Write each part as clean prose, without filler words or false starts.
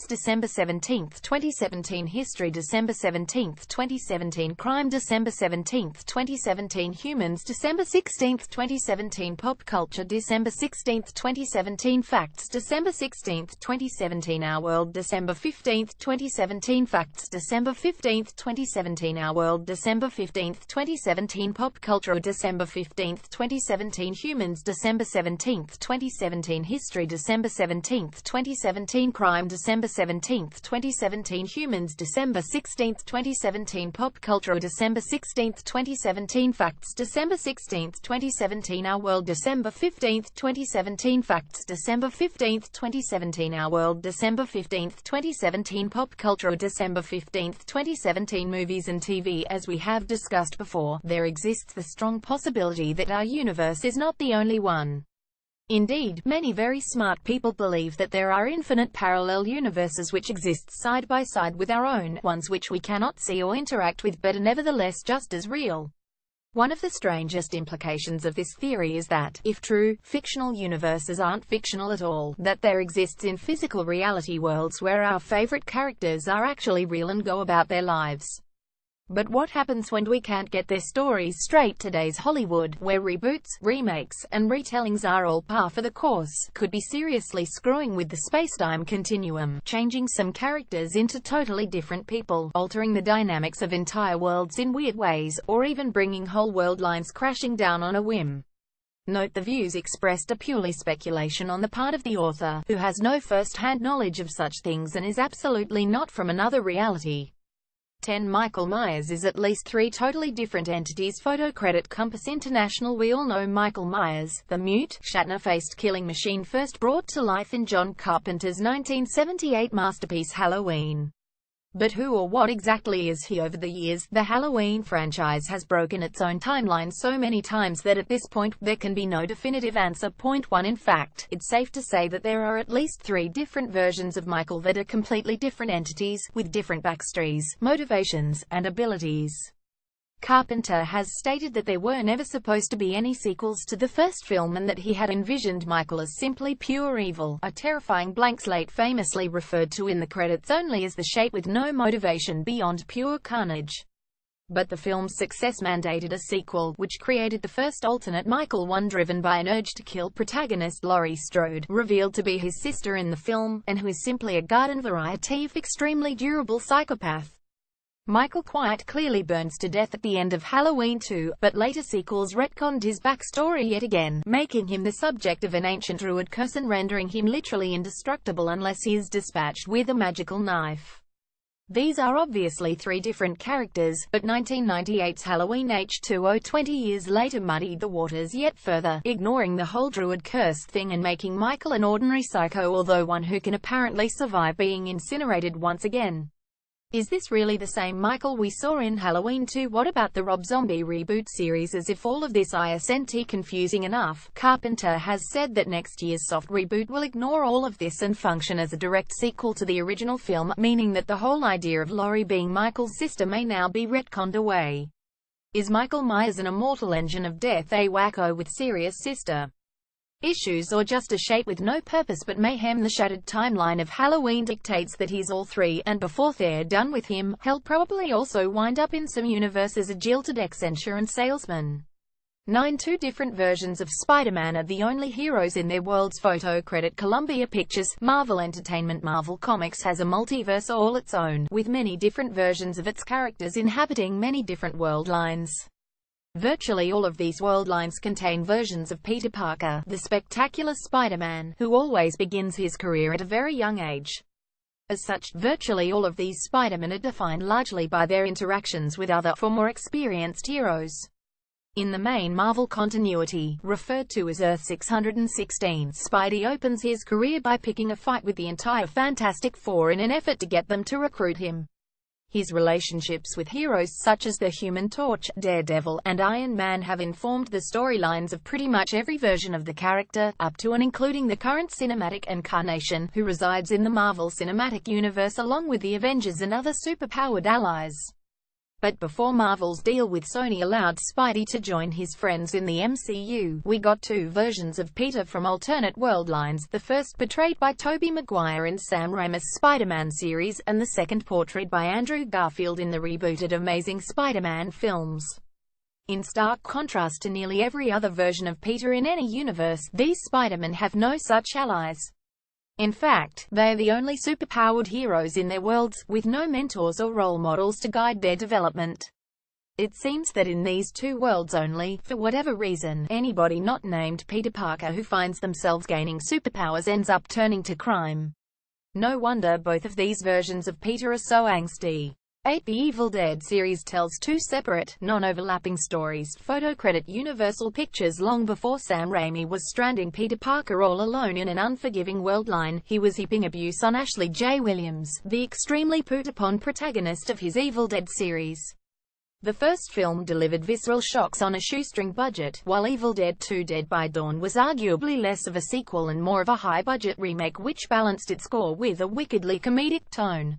December 17, 2017 History December 17, 2017 Crime December 17, 2017 Humans December 16, 2017 Pop Culture December 16, 2017 Facts December 16, 2017 Our World December 15, 2017 Facts December 15, 2017 Our World December 15, 2017 Pop Culture December 15, 2017 Humans December 17, 2017 History December 17, 2017 Crime December 17, 2017 Humans December 16, 2017 Pop Culture December 16, 2017 Facts December 16, 2017 Our World December 15, 2017 Facts December 15, 2017 Our World December 15, 2017 Pop Culture December 15, 2017 Movies and TV. As we have discussed before, there exists the strong possibility that our universe is not the only one. Indeed, many very smart people believe that there are infinite parallel universes which exist side by side with our own, ones which we cannot see or interact with but are nevertheless just as real. One of the strangest implications of this theory is that, if true, fictional universes aren't fictional at all, that there exists in physical reality worlds where our favorite characters are actually real and go about their lives. But what happens when we can't get their stories straight? Today's Hollywood, where reboots, remakes, and retellings are all par for the course, could be seriously screwing with the space-time continuum, changing some characters into totally different people, altering the dynamics of entire worlds in weird ways, or even bringing whole world lines crashing down on a whim. Note the views expressed are purely speculation on the part of the author, who has no first-hand knowledge of such things and is absolutely not from another reality. 10. Michael Myers is at least three totally different entities. Photo credit Compass International. We all know Michael Myers, the mute, Shatner-faced killing machine first brought to life in John Carpenter's 1978 masterpiece Halloween. But who or what exactly is he? Over the years, the Halloween franchise has broken its own timeline so many times that at this point, there can be no definitive answer. Point 1. In fact, it's safe to say that there are at least three different versions of Michael that are completely different entities, with different backstories, motivations, and abilities. Carpenter has stated that there were never supposed to be any sequels to the first film and that he had envisioned Michael as simply pure evil, a terrifying blank slate famously referred to in the credits only as the shape with no motivation beyond pure carnage. But the film's success mandated a sequel, which created the first alternate Michael, one driven by an urge to kill protagonist Laurie Strode, revealed to be his sister in the film, and who is simply a garden variety of extremely durable psychopath. Michael quite clearly burns to death at the end of Halloween 2, but later sequels retconned his backstory yet again, making him the subject of an ancient druid curse and rendering him literally indestructible unless he is dispatched with a magical knife. These are obviously three different characters, but 1998's Halloween H2O 20 years later muddied the waters yet further, ignoring the whole druid curse thing and making Michael an ordinary psycho, although one who can apparently survive being incinerated once again. Is this really the same Michael we saw in Halloween 2? What about the Rob Zombie reboot series? As if all of this isn't confusing enough, Carpenter has said that next year's soft reboot will ignore all of this and function as a direct sequel to the original film, meaning that the whole idea of Laurie being Michael's sister may now be retconned away. Is Michael Myers an immortal engine of death, a wacko with serious sister issues, or just a shape with no purpose but mayhem? The shattered timeline of Halloween dictates that he's all three, and before they're done with him, he'll probably also wind up in some universe as a jilted ex-insurance salesman. 9. Two different versions of Spider-Man are the only heroes in their worlds. Photo credit Columbia Pictures, Marvel Entertainment. Marvel Comics has a multiverse all its own, with many different versions of its characters inhabiting many different world lines. Virtually all of these world lines contain versions of Peter Parker, the spectacular Spider-Man, who always begins his career at a very young age. As such, virtually all of these Spider-Men are defined largely by their interactions with other, far more experienced heroes. In the main Marvel continuity, referred to as Earth 616, Spidey opens his career by picking a fight with the entire Fantastic Four in an effort to get them to recruit him. His relationships with heroes such as the Human Torch, Daredevil, and Iron Man have informed the storylines of pretty much every version of the character, up to and including the current cinematic incarnation, who resides in the Marvel Cinematic Universe along with the Avengers and other superpowered allies. But before Marvel's deal with Sony allowed Spidey to join his friends in the MCU, we got two versions of Peter from alternate world lines, the first portrayed by Tobey Maguire in Sam Raimi's Spider-Man series, and the second portrayed by Andrew Garfield in the rebooted Amazing Spider-Man films. In stark contrast to nearly every other version of Peter in any universe, these Spider-Men have no such allies. In fact, they are the only superpowered heroes in their worlds, with no mentors or role models to guide their development. It seems that in these two worlds only, for whatever reason, anybody not named Peter Parker who finds themselves gaining superpowers ends up turning to crime. No wonder both of these versions of Peter are so angsty. 8. The Evil Dead series tells two separate, non-overlapping stories. Photo credit Universal Pictures. Long before Sam Raimi was stranding Peter Parker all alone in an unforgiving world line, he was heaping abuse on Ashley J. Williams, the extremely put-upon protagonist of his Evil Dead series. The first film delivered visceral shocks on a shoestring budget, while Evil Dead 2: Dead by Dawn was arguably less of a sequel and more of a high-budget remake which balanced its score with a wickedly comedic tone.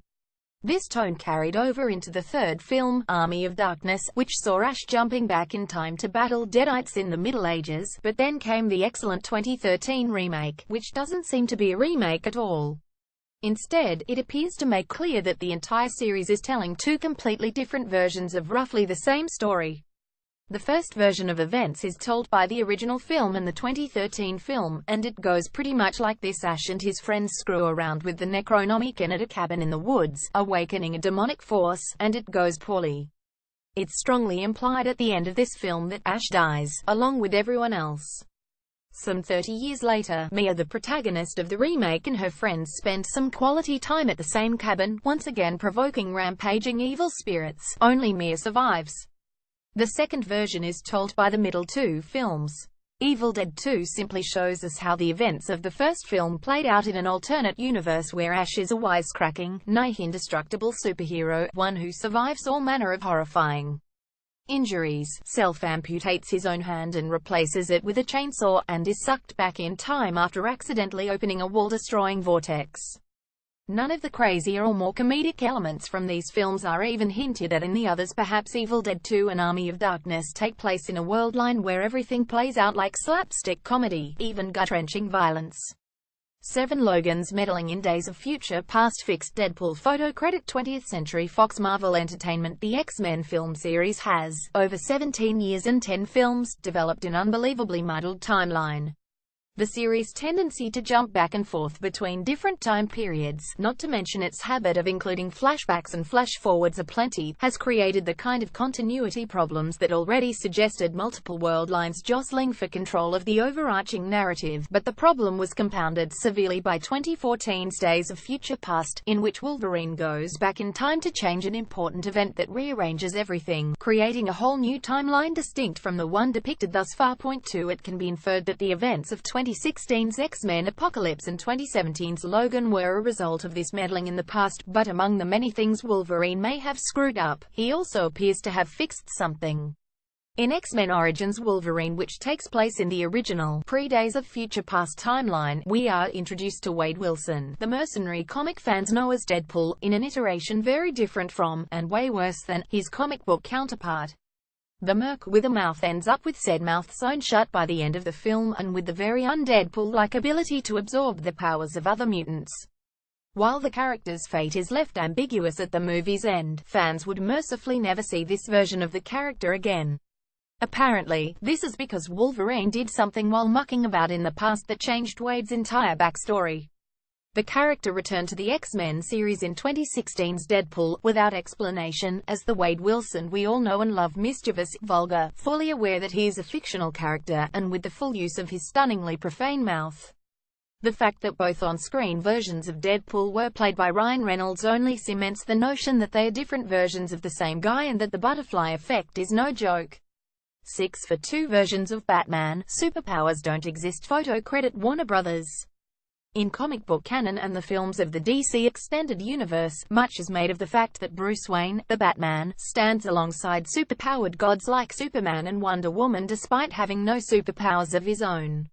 This tone carried over into the third film, Army of Darkness, which saw Ash jumping back in time to battle Deadites in the Middle Ages, but then came the excellent 2013 remake, which doesn't seem to be a remake at all. Instead, it appears to make clear that the entire series is telling two completely different versions of roughly the same story. The first version of events is told by the original film and the 2013 film, and it goes pretty much like this: Ash and his friends screw around with the Necronomicon at a cabin in the woods, awakening a demonic force, and it goes poorly. It's strongly implied at the end of this film that Ash dies, along with everyone else. Some 30 years later, Mia, the protagonist of the remake, and her friends spend some quality time at the same cabin, once again provoking rampaging evil spirits. Only Mia survives. The second version is told by the middle two films. Evil Dead 2 simply shows us how the events of the first film played out in an alternate universe where Ash is a wisecracking, nigh indestructible superhero, one who survives all manner of horrifying injuries, self-amputates his own hand and replaces it with a chainsaw, and is sucked back in time after accidentally opening a wall-destroying vortex. None of the crazier or more comedic elements from these films are even hinted at in the others. Perhaps Evil Dead 2 and Army of Darkness take place in a world line where everything plays out like slapstick comedy, even gut-wrenching violence. 7. Logan's meddling in Days of Future Past. Fixed Deadpool photo credit 20th Century Fox. Marvel Entertainment. The X-Men film series has, over 17 years and 10 films, developed an unbelievably muddled timeline. The series' tendency to jump back and forth between different time periods, not to mention its habit of including flashbacks and flash-forwards aplenty, has created the kind of continuity problems that already suggested multiple world lines jostling for control of the overarching narrative, but the problem was compounded severely by 2014's Days of Future Past, in which Wolverine goes back in time to change an important event that rearranges everything, creating a whole new timeline distinct from the one depicted thus far. 2. It can be inferred that the events of 2016's X-Men Apocalypse and 2017's Logan were a result of this meddling in the past, but among the many things Wolverine may have screwed up, he also appears to have fixed something. In X-Men Origins Wolverine, which takes place in the original, pre-Days of Future Past timeline, we are introduced to Wade Wilson, the mercenary comic fans know as Deadpool, in an iteration very different from, and way worse than, his comic book counterpart. The merc with a mouth ends up with said mouth sewn shut by the end of the film, and with the very un-Deadpool-like ability to absorb the powers of other mutants. While the character's fate is left ambiguous at the movie's end, fans would mercifully never see this version of the character again. Apparently, this is because Wolverine did something while mucking about in the past that changed Wade's entire backstory. The character returned to the X-Men series in 2016's Deadpool, without explanation, as the Wade Wilson we all know and love, mischievous, vulgar, fully aware that he is a fictional character, and with the full use of his stunningly profane mouth. The fact that both on-screen versions of Deadpool were played by Ryan Reynolds only cements the notion that they are different versions of the same guy and that the butterfly effect is no joke. 6. For two versions of Batman, superpowers don't exist. Photo credit Warner Brothers. In comic book canon and the films of the DC Extended Universe, much is made of the fact that Bruce Wayne, the Batman, stands alongside superpowered gods like Superman and Wonder Woman despite having no superpowers of his own.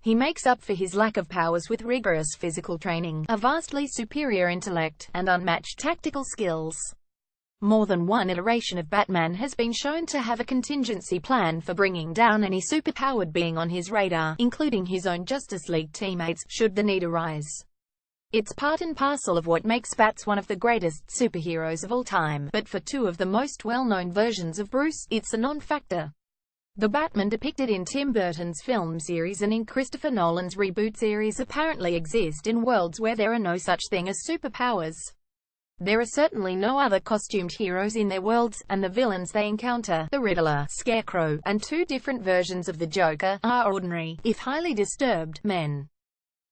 He makes up for his lack of powers with rigorous physical training, a vastly superior intellect, and unmatched tactical skills. More than one iteration of Batman has been shown to have a contingency plan for bringing down any superpowered being on his radar, including his own Justice League teammates, should the need arise. It's part and parcel of what makes Bats one of the greatest superheroes of all time, but for two of the most well-known versions of Bruce, it's a non-factor. The Batman depicted in Tim Burton's film series and in Christopher Nolan's reboot series apparently exist in worlds where there are no such thing as superpowers. There are certainly no other costumed heroes in their worlds, and the villains they encounter, the Riddler, Scarecrow, and two different versions of the Joker, are ordinary, if highly disturbed, men.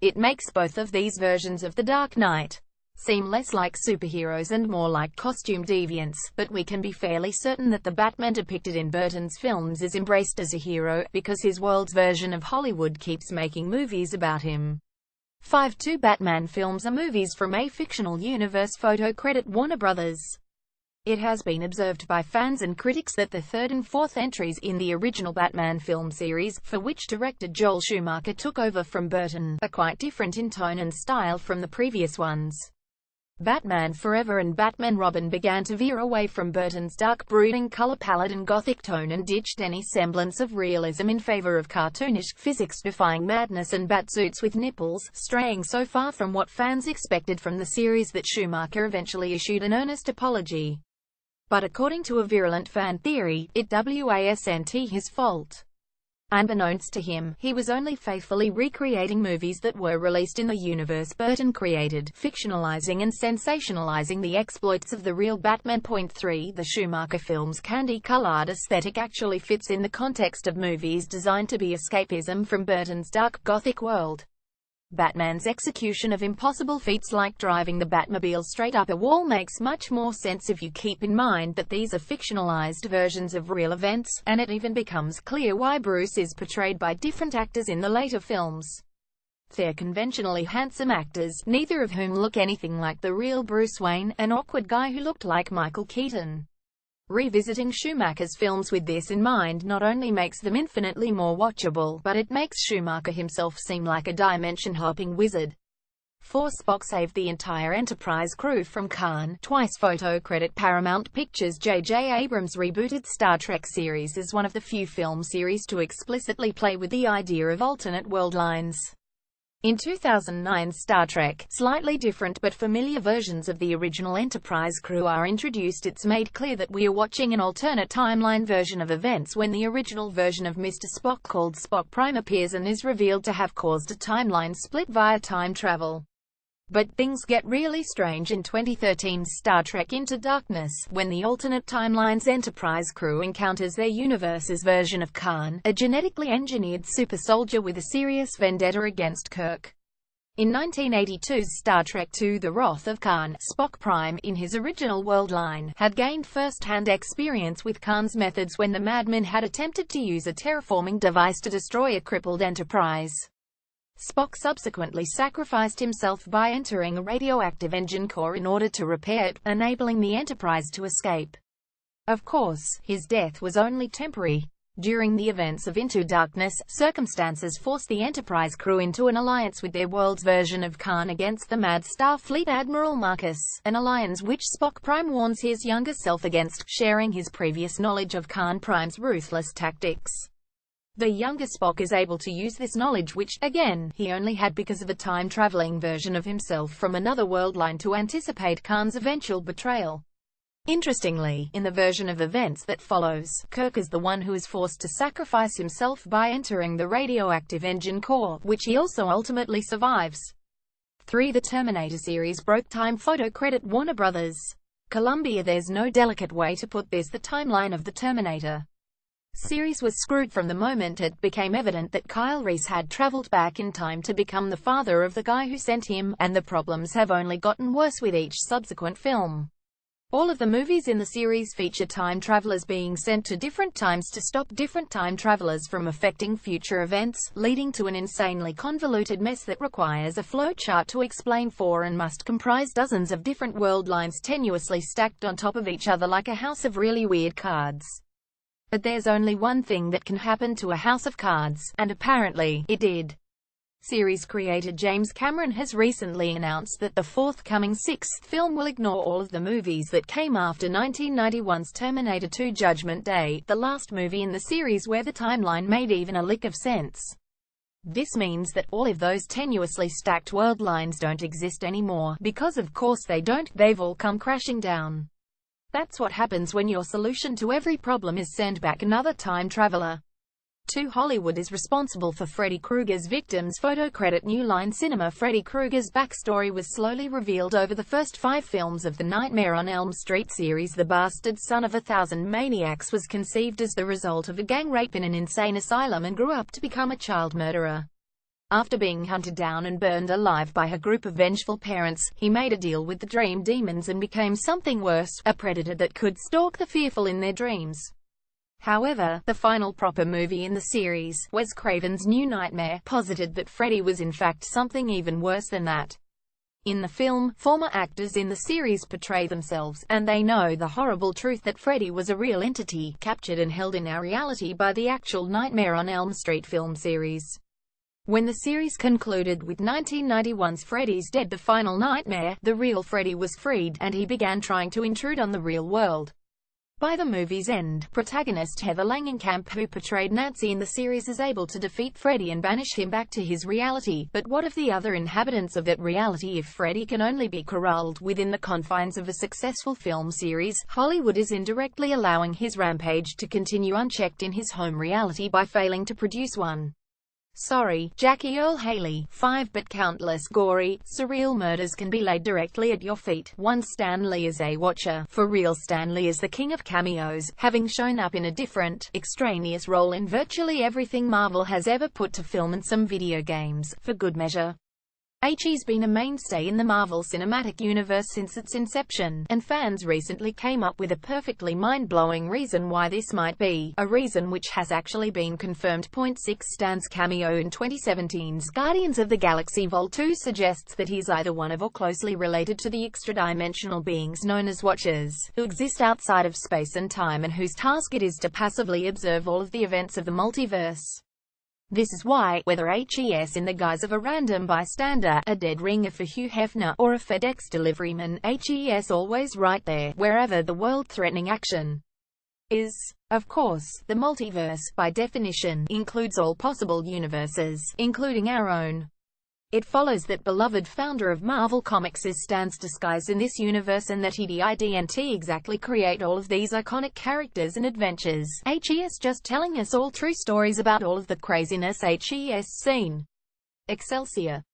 It makes both of these versions of the Dark Knight seem less like superheroes and more like costume deviants, but we can be fairly certain that the Batman depicted in Burton's films is embraced as a hero, because his world's version of Hollywood keeps making movies about him. 2 Batman films are movies from a fictional universe. Photo credit Warner Brothers. It has been observed by fans and critics that the third and fourth entries in the original Batman film series, for which director Joel Schumacher took over from Burton, are quite different in tone and style from the previous ones. Batman Forever and Batman Robin began to veer away from Burton's dark, brooding color palette and gothic tone and ditched any semblance of realism in favor of cartoonish, physics-defying madness and batsuits with nipples, straying so far from what fans expected from the series that Schumacher eventually issued an earnest apology. But according to a virulent fan theory, it wasn't his fault. Unbeknownst to him, he was only faithfully recreating movies that were released in the universe Burton created, fictionalizing and sensationalizing the exploits of the real Batman. 3 The Schumacher film's candy-colored aesthetic actually fits in the context of movies designed to be escapism from Burton's dark, gothic world. Batman's execution of impossible feats like driving the Batmobile straight up a wall makes much more sense if you keep in mind that these are fictionalized versions of real events, and it even becomes clear why Bruce is portrayed by different actors in the later films. They're conventionally handsome actors, neither of whom look anything like the real Bruce Wayne, an awkward guy who looked like Michael Keaton. Revisiting Schumacher's films with this in mind not only makes them infinitely more watchable, but it makes Schumacher himself seem like a dimension-hopping wizard. 4 Spock saved the entire Enterprise crew from Khan. Twice. Photo credit Paramount Pictures. J.J. Abrams rebooted Star Trek series as one of the few film series to explicitly play with the idea of alternate world lines. In 2009's Star Trek, slightly different but familiar versions of the original Enterprise crew are introduced. It's made clear that we are watching an alternate timeline version of events when the original version of Mr. Spock, called Spock Prime, appears and is revealed to have caused a timeline split via time travel. But things get really strange in 2013's Star Trek Into Darkness, when the alternate timeline's Enterprise crew encounters their universe's version of Khan, a genetically engineered super soldier with a serious vendetta against Kirk. In 1982's Star Trek II The Wrath of Khan, Spock Prime, in his original world line, had gained first-hand experience with Khan's methods when the Madman had attempted to use a terraforming device to destroy a crippled Enterprise. Spock subsequently sacrificed himself by entering a radioactive engine core in order to repair it, enabling the Enterprise to escape. Of course, his death was only temporary. During the events of Into Darkness, circumstances forced the Enterprise crew into an alliance with their world's version of Khan against the mad Starfleet Admiral Marcus, an alliance which Spock Prime warns his younger self against, sharing his previous knowledge of Khan Prime's ruthless tactics. The younger Spock is able to use this knowledge which, again, he only had because of a time-traveling version of himself from another world line to anticipate Khan's eventual betrayal. Interestingly, in the version of events that follows, Kirk is the one who is forced to sacrifice himself by entering the radioactive engine core, which he also ultimately survives. 3 The Terminator series broke time. Photo credit Warner Brothers. Columbia. There's no delicate way to put this. The timeline of the Terminator series was screwed from the moment it became evident that Kyle Reese had traveled back in time to become the father of the guy who sent him, and the problems have only gotten worse with each subsequent film. All of the movies in the series feature time travelers being sent to different times to stop different time travelers from affecting future events, leading to an insanely convoluted mess that requires a flowchart to explain for and must comprise dozens of different world lines tenuously stacked on top of each other like a house of really weird cards. But there's only one thing that can happen to a house of cards, and apparently, it did. Series creator James Cameron has recently announced that the forthcoming sixth film will ignore all of the movies that came after 1991's Terminator 2: Judgment Day, the last movie in the series where the timeline made even a lick of sense. This means that all of those tenuously stacked world lines don't exist anymore, because of course they don't, they've all come crashing down. That's what happens when your solution to every problem is send back another time traveler to Hollywood is responsible for Freddy Krueger's victims. Photo credit New Line Cinema. Freddy Krueger's backstory was slowly revealed over the first 5 films of the Nightmare on Elm Street series. The bastard son of 1,000 maniacs was conceived as the result of a gang rape in an insane asylum and grew up to become a child murderer. After being hunted down and burned alive by a group of vengeful parents, he made a deal with the Dream Demons and became something worse, a predator that could stalk the fearful in their dreams. However, the final proper movie in the series, Wes Craven's New Nightmare, posited that Freddy was in fact something even worse than that. In the film, former actors in the series portray themselves, and they know the horrible truth that Freddy was a real entity, captured and held in our reality by the actual Nightmare on Elm Street film series. When the series concluded with 1991's Freddy's Dead: The Final Nightmare, the real Freddy was freed, and he began trying to intrude on the real world. By the movie's end, protagonist Heather Langenkamp, who portrayed Nancy in the series, is able to defeat Freddy and banish him back to his reality. But what of the other inhabitants of that reality if Freddy can only be corralled within the confines of a successful film series? Hollywood is indirectly allowing his rampage to continue unchecked in his home reality by failing to produce one. Sorry, Jackie Earle Haley. 5 but countless gory, surreal murders can be laid directly at your feet. One Stan Lee is a watcher. For real, Stan Lee is the king of cameos, having shown up in a different, extraneous role in virtually everything Marvel has ever put to film and some video games, for good measure. He's been a mainstay in the Marvel Cinematic Universe since its inception, and fans recently came up with a perfectly mind-blowing reason why this might be, a reason which has actually been confirmed. 6 Stan's cameo in 2017's Guardians of the Galaxy Vol. 2 suggests that he's either one of or closely related to the extra-dimensional beings known as Watchers, who exist outside of space and time and whose task it is to passively observe all of the events of the multiverse. This is why, whether HES in the guise of a random bystander, a dead ringer for Hugh Hefner, or a FedEx deliveryman, HES always right there, wherever the world-threatening action is. Of course, the multiverse, by definition, includes all possible universes, including our own. It follows that beloved founder of Marvel Comics is Stan's disguise in this universe, and that he didn't exactly create all of these iconic characters and adventures. HES just telling us all true stories about all of the craziness HES seen. Excelsior.